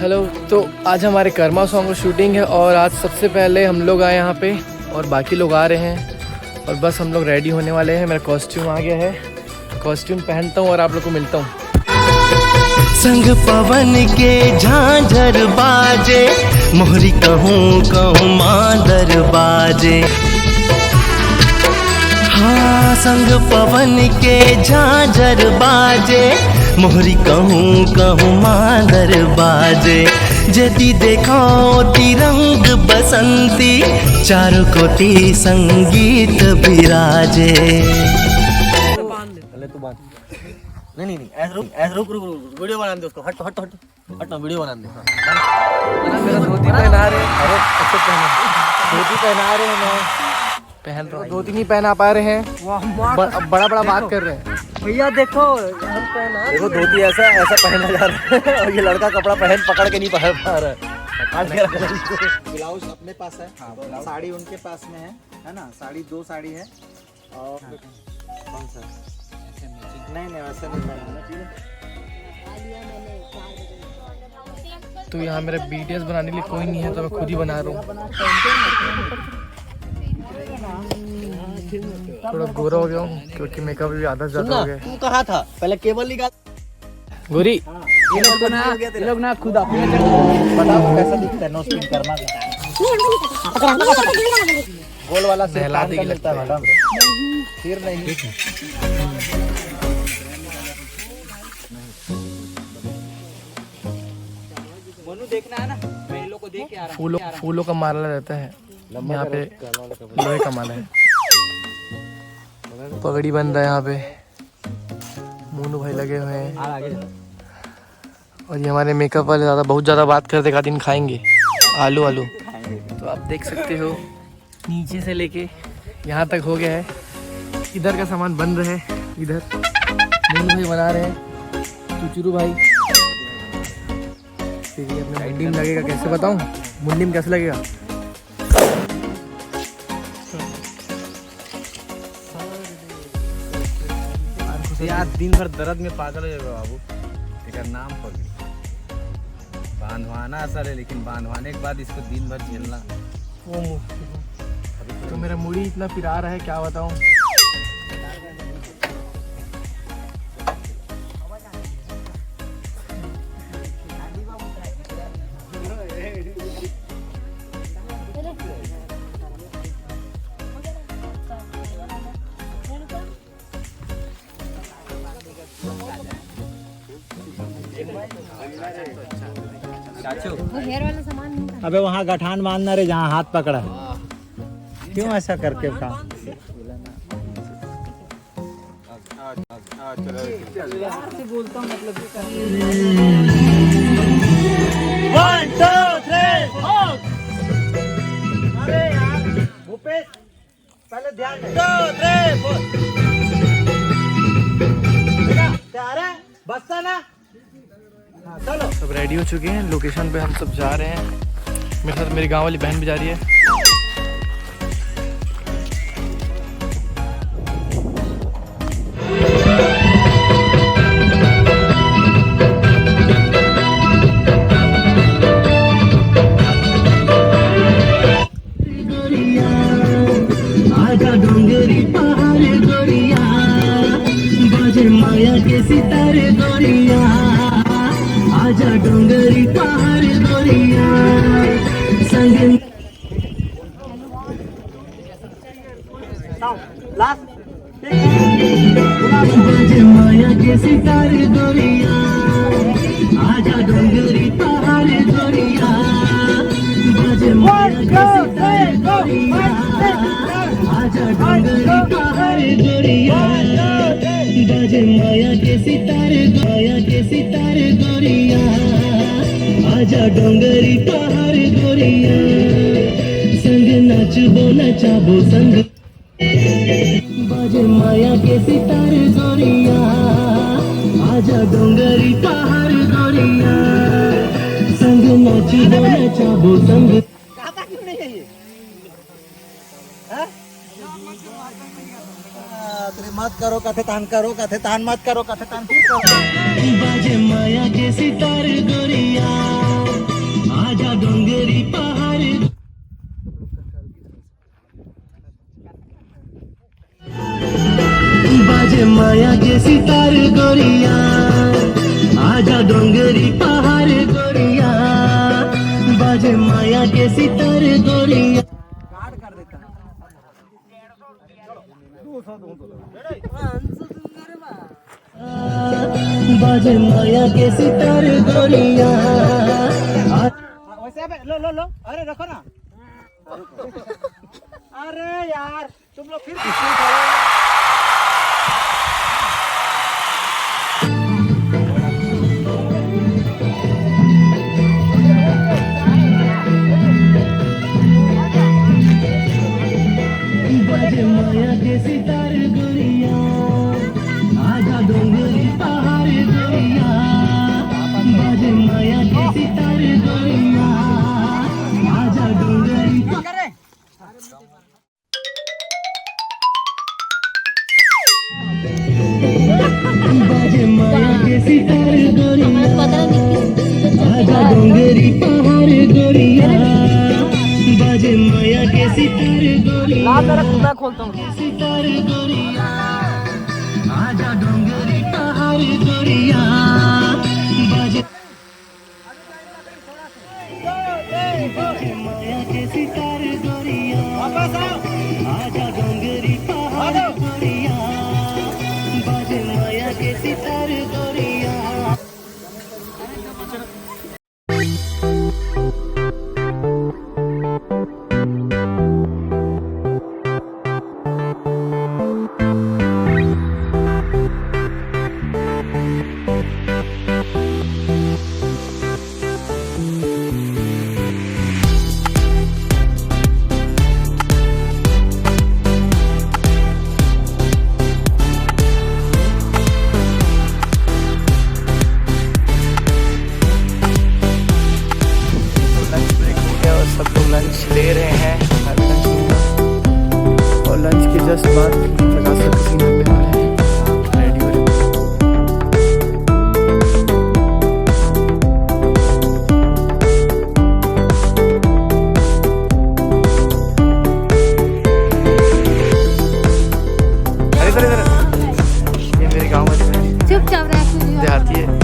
Hello. तो आज हमारे कर्मा सॉन्ग शूटिंग है और आज सबसे पहले हम लोग आए यहाँ पे और बाकी लोग आ रहे हैं और बस हम लोग रेडी होने वाले हैं। मेरा कॉस्ट्यूम आ गया है, कॉस्ट्यूम पहनता हूँ और आप लोग को मिलता हूँ। संग पवन के झांझर बाजे, मोहरी कहूँ कहूँ मांदर बाजे। हाँ संग पवन के झांझर बाजे, मोहरी कहूँ कहूँ मांदर बाजे। यदि देखो तिरंग बसंती, चारों कोटि संगीत विराजे। नहीं ऐसे रुक वीडियो बना दे उसको। हट ना, वीडियो बना दे। मेरा धोती पहना रहे, अरे अच्छे धोती पहना रहे हैं, पहन रहा हूँ। धोती नहीं पहना पा रहे हैं, बड़ा बात कर रहे हैं। भैया देखो धोती ऐसा पहना जा रहा है और ये लड़का कपड़ा पकड़ के नहीं पहन पा रहा है। ब्लाउज अपने पास है, हाँ, साड़ी उनके पास में है ना। साड़ी 2 साड़ी है और कौन सा नहीं वैसा नहीं पहनना। तो यहाँ मेरा वीडियोस बनाने के लिए कोई नहीं है तो मैं खुद ही बना रहा हूँ। थोड़ा गोरा हो गया हूँ क्योंकि मेकअप भी आधा ज्यादा हो गया। तू कहाँ था पहले? केबल निकाल। गोरी ये लोग ना खुद अपने बताओ कैसा दिखता है। नो स्पिन करना गोल वाला से नहलाते की लगता है मैडम, फिर नहीं। मनु देखना है ना, मैं इन लोग को देख के आ रहा हूं। फूलों का माला रहता है यहाँ पे, लोहे का माला है। पगड़ी बन रहा है यहाँ पे, मोनू भाई लगे हुए हैं। और ये हमारे मेकअप वाले बहुत ज़्यादा बात करते, का दिन खाएंगे आलू। तो आप देख सकते हो नीचे से लेके यहाँ तक हो गया है। इधर का सामान बन रहा है, इधर मोनू भाई बना रहे हैं, चुचुरू भाई। फिर ये अपने मुंडी में लगेगा, कैसे बताऊँ मुंडी में कैसे लगेगा। यार दिन भर दर्द में पागल हो जाएगा बाबू। तेरा नाम पगड़ी बांधवाना असर है, लेकिन बांधवाने के बाद इसको दिन भर झेलना। तो मेरा मुड़ी इतना फिरा रहा है, क्या बताऊँ। हेयर वाला सामान नहीं था। अबे वहाँ गठान बांधना रे, जहाँ हाथ पकड़ा है। क्यों ऐसा करके का? बोलता हूँ मतलब 1 2 3 अरे यार भूपेश पहले ध्यान दे। 2 3 4 तैयार है? बसता ना। चलो सब रेडी हो चुके हैं, लोकेशन पे हम सब जा रहे हैं। मेरे साथ मेरी गांव वाली बहन भी जा रही है। आजा डोंगरी पहाड़ गोरिया, बाजे माया के सितारे गोरिया। आजा डोंगरी पहाड़ गोरिया संग। बाजे माया के सितारे गोरिया, आजा डोंगरी पहाड़ गोरिया। बाजे माया के सितारे गोरिया, आजा डोंगरी पहाड़ गोरिया। बाजे माया के सितारे गोरिया, आजा डोंगरी पहाड़ गोरिया। संग नाचबो नचाबो संग, बाजे माया के सितारे गोरिया। आजा डोंगरी पहाड़ गोरिया, संग नाचबो नचाबो संग। मत करो कथे तान करो, कथे तान मत करो, कथे तान फिर करो। बाजे माया के सितारे गोरिया। आजा डोंगरी पहाड़ बाजे माया के सितार गोरिया आजा डोंगरी पहाड़ गोरिया बाजे माया के सितार गोरिया बाजे माया के सितार गोरिया वैसे लो अरे रखो ना अरे यार तुम लोग फिर बाजे माया के सितार गोरिया आजा डोंगरी पहाड़ गोरिया बाजे माया के सितार गोरिया आजा डोंगरी बाजे माया के सितार गोरिया आजा डोंगरी पहाड़ गोरिया बाजे माया के सितार गोरिया मैं खोलता हूँ। सितार गोरिया आजा डोंगरी पहाड़ गोरिया बाजे माया के सितार गोरिया आजा डोंगरी पहाड़ गोरिया बाजे माया के सितार गोरिया लंच ले रहे हैं और लंच के जस्ट बाद 50 मिनट में वाले हैं रेडी हो रहे। इधर ये मेरे गाँव में चुपचाप रह देहाती है।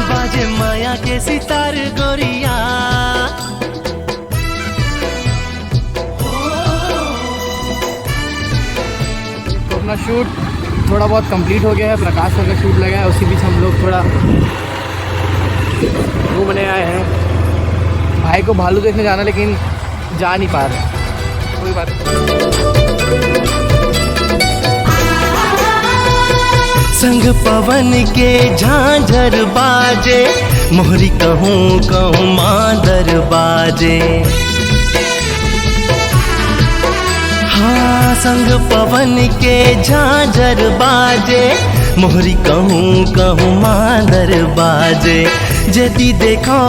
बाजे माया के सितार गोरिया शूट थोड़ा बहुत कंप्लीट हो गया है। प्रकाश सर का शूट लगा है, उसी बीच हम लोग थोड़ा घूमने आए हैं। भाई को भालू देखने जाना, लेकिन जा नहीं पा रहे। कोई बात नहीं। संग पवन के झांझर बाजे, मोहरी कहूँ कहूँ मादर बाजे। हाँ संग पवन के झांझर बाजे, मोहरी कहूँ कहूँ मादर बाजे। यदि देखो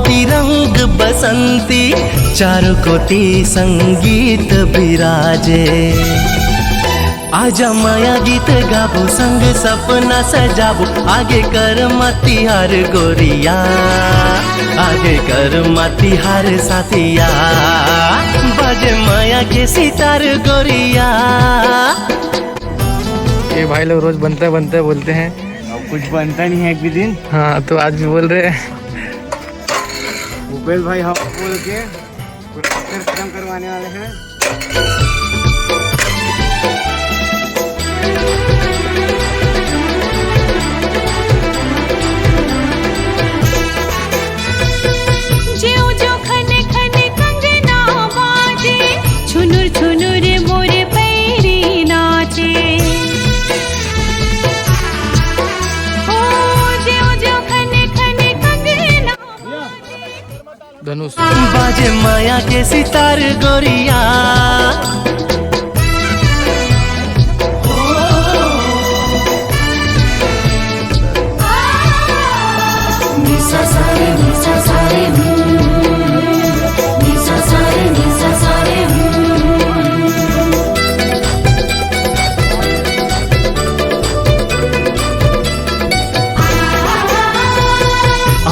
तिरंग बसंती, चारों कोटि संगीत विराजे। आजा माया गीत गाबो, संग सपना सजाबो। आगे कर मतिहार गोरिया, आगे कर मतिहार साथिया। बाजे माया के सितार गोरिया। ये भाई लोग रोज बनते बोलते हैं, अब कुछ बनता नहीं है एक भी दिन। हाँ तो आज भी बोल रहे हैं। भूपेश भाई हम बोल के खत्म करवाने वाले हैं। धनुष बाजे माया के सितार गोरिया। निसा सारे निसा सारे निसा सारे निसा सारे।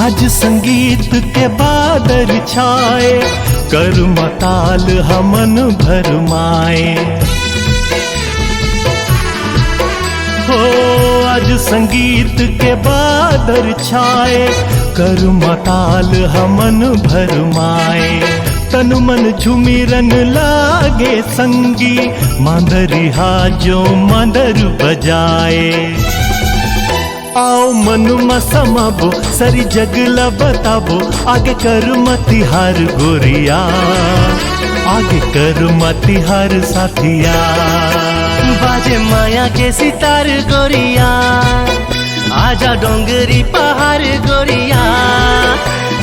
आज संगीत के बादल छाए, कर मताल हमन भरमाए। हो आज संगीत के बादल छाए, कर मताल हमन भरमाए। तन मन झुमिरन लागे संगी, मांदरिहा जो मांदर बजाए। आओ मनु मसमाबो, सरी जगला बताबो। आगे कर मतिहार गोरिया, आगे कर मतिहार साथिया। बाजे माया के सितार गोरिया। आजा डोंगरी पहाड़ गोरिया।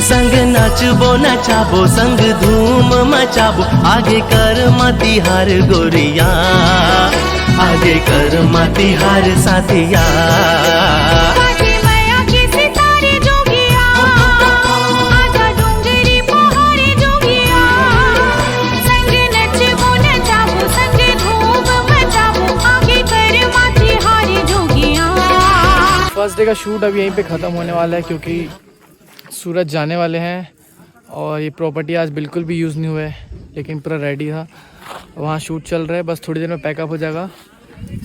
संग नाचबो नचाबो, संग धूम मचाबो। आगे कर मतिहार गोरिया, आगे कर मतिहार साथिया। बाजे माया के सितारे जोगिया, आजा डोंगरी पहाड़ जोगिया। संग नचबो नचाबो, संग धूम मचाबो। आगे कर मतिहार जोगिया। फर्स्ट डे का शूट अब यहीं पे ख़त्म होने वाला है, क्योंकि सूरज जाने वाले हैं। और ये प्रॉपर्टी आज बिल्कुल भी यूज़ नहीं हुआ है, लेकिन पूरा रेडी था। वहाँ शूट चल रहा है, बस थोड़ी देर में पैकअप हो जाएगा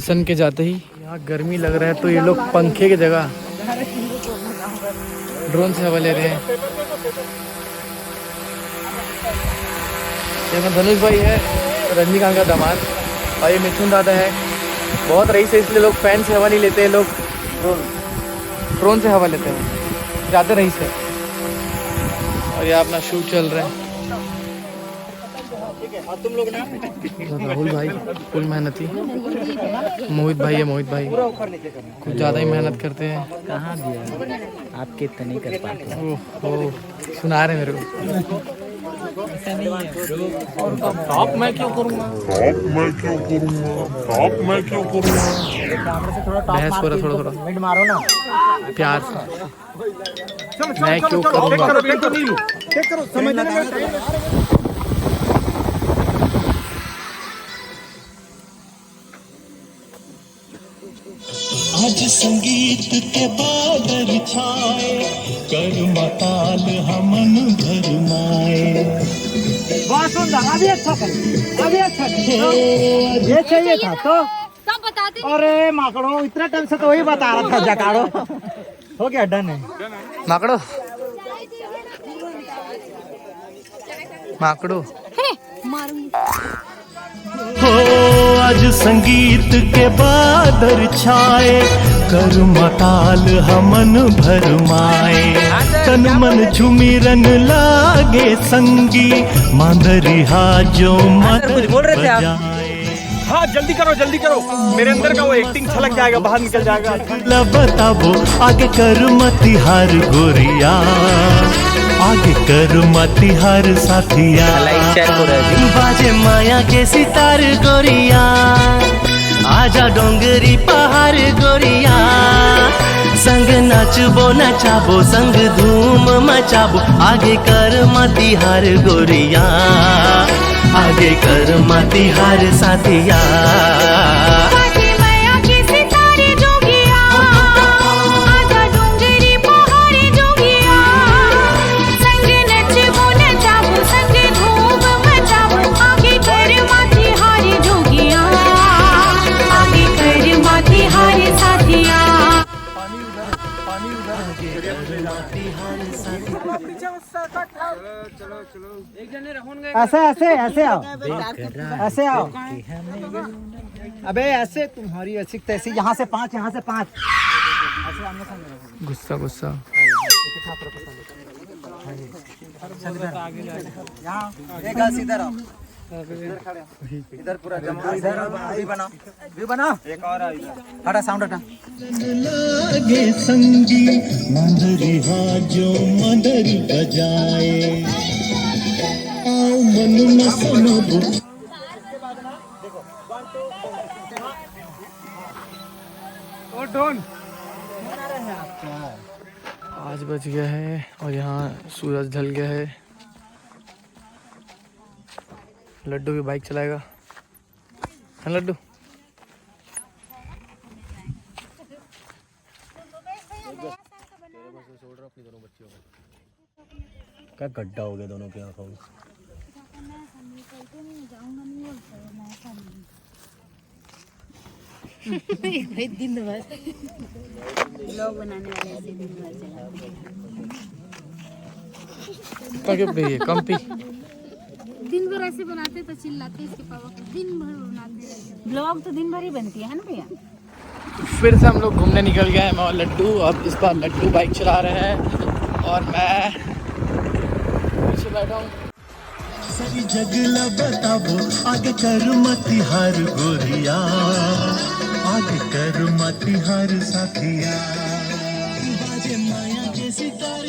सन के जाते ही। यहाँ गर्मी लग रहा है तो ये लोग पंखे की जगह ड्रोन से हवा ले रहे हैं। ये धनुष भाई है, रजनीकांत का दामाद, और ये मिथुन दादा है। बहुत रईस है, इसलिए लोग फैन से हवा नहीं लेते हैं, लोग ड्रोन से हवा लेते हैं, ज़्यादा रईस है। और ये अपना शूट चल रहा है। राहुल भाई फुल मेहनती, मोहित भाई है, मोहित भाई कुछ ज़्यादा ही मेहनत करते हैं। कहाँ दिया आपके इतना नहीं कर पाते। ओह सुना रहे मेरे को। टॉप मैं क्यों करूँगा, बहस हो रहा थोड़ा मिड मारो ना प्यार से। मैं क्यों करूँगा। आज संगीत के बादल छाए, कर मताल हमन भरमाए। अभी अच्छा कर, अभी अच्छा कर। ये चाहिए था तो सब बताते। अरे माकड़ो, इतना टाइम से तो वही बता रहा था। जकाड़ो हो गया, डन है। माकड़ो माकड़ो मारूंगी। हो आज संगीत के बादल छाए, कर मताल हमन भरमाए, तन मन झूमी रन लागे संगी, मांदरी हा जो मन कुछ बोल रहे थे आप? बजाए। हाँ जल्दी करो, मेरे अंदर का वो एक्टिंग छलक जाएगा, बाहर निकल जाएगा। बताबो आगे कर मती हार गोरिया, आगे कर मती हार साथिया, बाजे माया के सितार गोरिया, आजा डोंगरी पहाड़ गोरिया, संग नाचबो नचाबो संग धूम मचाबो, आगे कर मती हार गोरिया, आगे कर मती हार साथिया। बाजे माया के सितारे जोगिया, आजा डोंगरी पहाड़ी जोगिया, संग नचबो नचाबो संग धूम मचाबो, आगे कर माती हारे जोगिया, आगे कर माती हारे साथिया। ऐसे ऐसे ऐसे आओ, ऐसे आओ। अबे ऐसे तुम्हारी ऐसी तैसी, यहाँ से 5, यहाँ से 5। गुस्सा गुस्सा। यहाँ एक हाथ सीधा रहो, इधर खड़े हो, इधर पूरा जमा, इधर भी बनाओ, भी बनाओ। एक और हटा, साउंड हटा। लागे संगी मंदरी हा जो मंदरी बजाए, आओ मन में समबो। आज बज गया है और यहाँ सूरज ढल गया है। लड्डू भी बाइक चलाएगा, हाँ लड्डू। क्या गड्ढा हो गया दोनों की आंखों में। दिन भर ब्लॉग बनाने वाले ऐसे दिन भर चला कंपी दिन भर ऐसे बनाते तो चिल्लाते इसके पापा को, दिन भर बनाते रहते। ब्लॉग तो दिन भर ही बनती है ना भैया। फिर से हम लोग घूमने निकल गए हैं, मैं और लड्डू। अब इस बार लड्डू बाइक चला रहे हैं और मैं पीछे बैठा हूँ। सही जगला बताबो आगे कर मती हार गोरिया, आगे कर मती हार साथिया, बाजे माया के सितार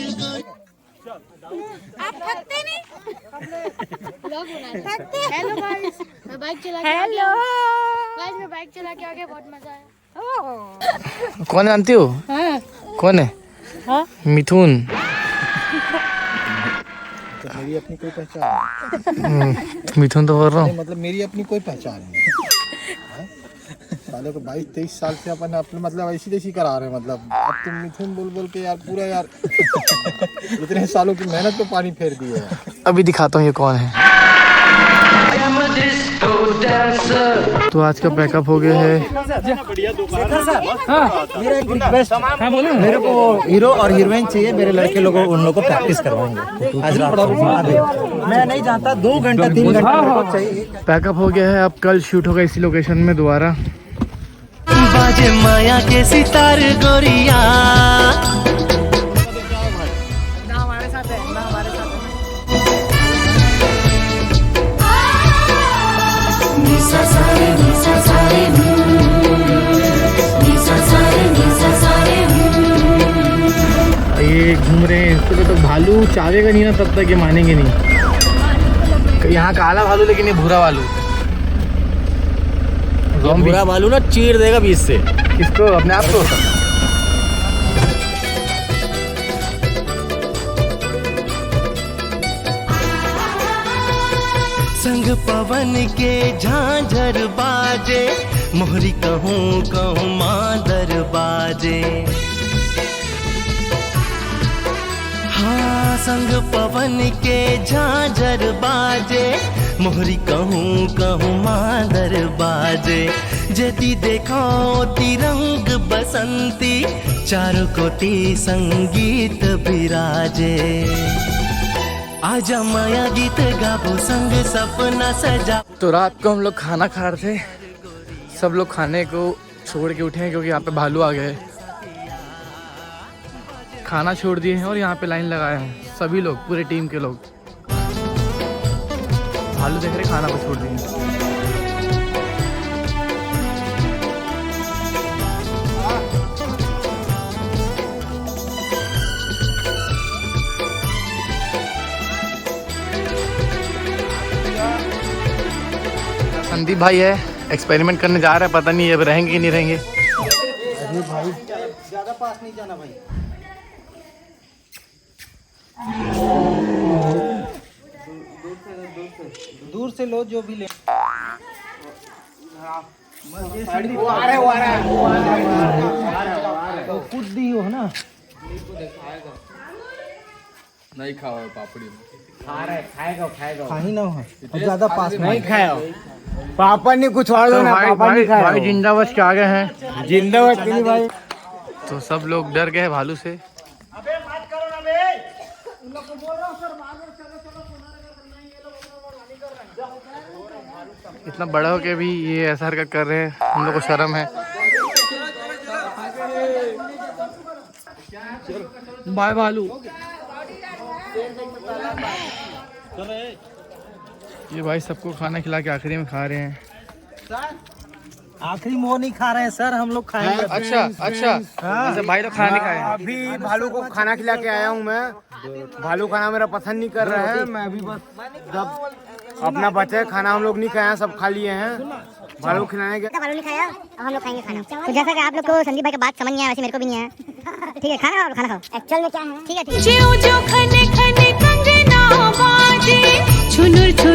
आप थकते नहीं? ब्लॉग बनाते। हेलो गाइस, मैं बाइक चला के हेलो गाइस, मैं बाइक चला के आ गया, बहुत मजा आया। कौन जानती हो? कौन है? मिथुन। तो मेरी अपनी कोई पहचान मिथुन तो बोल रहा हूँ। मतलब मेरी अपनी कोई पहचान नहीं है। सालों को 22-23 साल से अपन अपने मतलब ऐसी तैसी करा रहे हैं। मतलब अब तुम मिथुन बोल बोल के यार पूरा यार इतने सालों की मेहनत पे पानी फेर दी है। अभी दिखाता हूँ ये कौन है। तो आज का पैकअप हो गया है। मेरा एक रिक्वेस्ट, मेरे को हीरो और हीरोइन चाहिए, मेरे लड़के लोगों उन लोगों को प्रैक्टिस करवाएंगे आज रात को। मैं नहीं जानता 2 घंटा 3 घंटा चाहिए। पैकअप हो गया है, अब कल शूट होगा इसी लोकेशन में दोबारा। बाजे माया के सितार गोरिया, ये घूम रहे हैं इसको तो भालू चावेगा नहीं ना तब तक ये मानेंगे नहीं। यहाँ काला भालू लेकिन ये भूरा भालू। बुरा भालू ना चीर देगा बीच से। किसको? अपने आप को। संग पवन के झांझर बाजे, मोहरी कहूँ कहूँ मादर बाजे। हाँ संग पवन के झांझर बाजे, मोहरी कहूँ कहूँ मादर बाजे। जति देखो तिरंग बसंती, चारों कोटि संगीत विराजे। आजा माया गीत गाबो संग सपना सजा। तो रात को हम लोग खाना खा रहे थे, सब लोग खाने को छोड़ के उठे हैं क्योंकि यहाँ पे भालू आ गए। खाना छोड़ दिए हैं और यहाँ पे लाइन लगाए हैं सभी लोग, पूरे टीम के लोग। भालू देख रहे, खाना को छोड़ दिए। संदीप भाई है, एक्सपेरिमेंट करने जा रहा है, पता नहीं अब रहेंगे कि नहीं रहेंगे। अरे भाई ज्यादा पास नहीं जाना भाई। दूर से लो जो भी ले। तो खुद भी हो ना। नहीं खाओ पापड़ी खा ही ना हो, अब ज्यादा पास नहीं खाया पापा ने कुछ और दो ना, पापा नहीं खाया। भाई जिंदावश के आगे हैं, जिंदाबाद के लिए भाई। तो सब लोग डर गए भालू से। इतना बड़ा हो के भी ये ऐसा हरकत कर रहे हैं, हम लोग को शर्म है। बाय भालू। ये भाई सबको खाना खिला के आखिरी में खा रहे हैं। आखिरी मोह नहीं खा रहे हैं सर, हम लोग खाएंगे। अच्छा अच्छा, भाई लोग खाना नहीं खाए। अभी भालू को खाना खिला के आया हूँ मैं। भालू खाना मेरा पसंद नहीं कर रहा है। मैं अभी बस जब अपना बचा है खाना, हम लोग नहीं खाए हैं, सब खा लिए हैं। भालू खिलाने के भालू नहीं खाया, अब हम लोग खाएंगे खाना। तो जैसा कि आप लोग को संदीप भाई की बात समझ नहीं आया, वैसे मेरे को भी नहीं आया। ठीक है, खाना खाओ, खाना खाओ। एक्चुअल में क्या है, ठीक है ठीक है। जो जो खने खने कंगना बाजे, छुनुर छुनुर